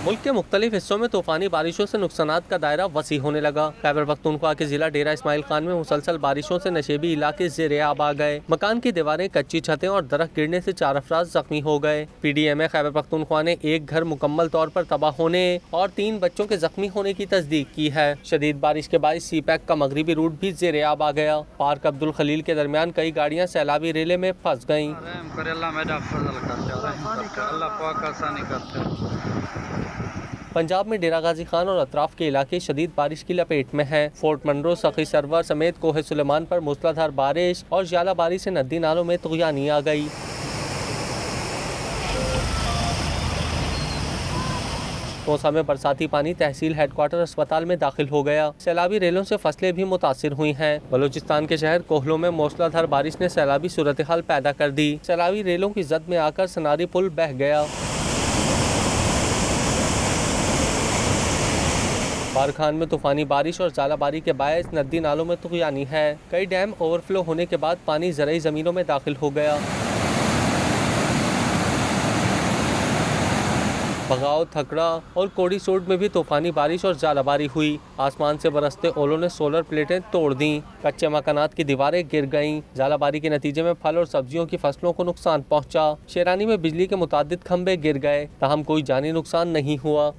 मुल्क के मुख्तलिफ हिस्सों में तूफानी बारिशों से नुकसानात का दायरा वसी होने लगा। खैबर पख्तूनख्वा के जिला डेरा इस्माइल खान में मुसलसल बारिशों से नशेबी इलाके ज़ेरे आब आ गए। मकान की दीवारें, कच्ची छतें और दरख्त गिरने से 4 अफराद जख्मी हो गए। PDMA खैबर पख्तूनख्वा ने एक घर मुकम्मल तौर पर तबाह होने और 3 बच्चों के जख्मी होने की तस्दीक की है। शदीद बारिश के बाद CPAC का मगरिबी रूट भी ज़ेरे आब आ गया। पार्क अब्दुल खलील के दरमियान कई गाड़ियाँ सैलाबी रेले में फंस गयी। पंजाब में डेरा गाजी खान और अतराफ के इलाके शदीद बारिश की लपेट में हैं। फोर्ट मनरो, सखी सरवर समेत कोहे सुलेमान पर मूसलाधार बारिश और ज्यालाबारी से नदी नालों में तुग़यानी आ गई। तोसा में बरसाती पानी तहसील हेडक्वार्टर अस्पताल में दाखिल हो गया। सैलाबी रेलों से फसलें भी मुतासिर हुई हैं। बलूचिस्तान के शहर कोहलों में मूसलाधार बारिश ने सैलाबी सूरत हाल पैदा कर दी। सैलाबी रेलों की जद में आकर सनारी पुल बह गया। बारखान में तूफानी बारिश और ज़ालाबारी के बायस नदी नालों में तुग़यानी है। कई डैम ओवरफ्लो होने के बाद पानी ज़रई ज़मीनों में दाखिल हो गया। बगावत, थकड़ा और कोड़ी सोड में भी तूफानी बारिश और ज़ालाबारी हुई। आसमान से बरसते ओलों ने सोलर प्लेटें तोड़ दी। कच्चे मकानात की दीवारें गिर गईं। ज़ालाबारी के नतीजे में फल और सब्जियों की फसलों को नुकसान पहुंचा। शेरानी में बिजली के मुतादिद खंबे गिर गए, ताहम कोई जानी नुकसान नहीं हुआ।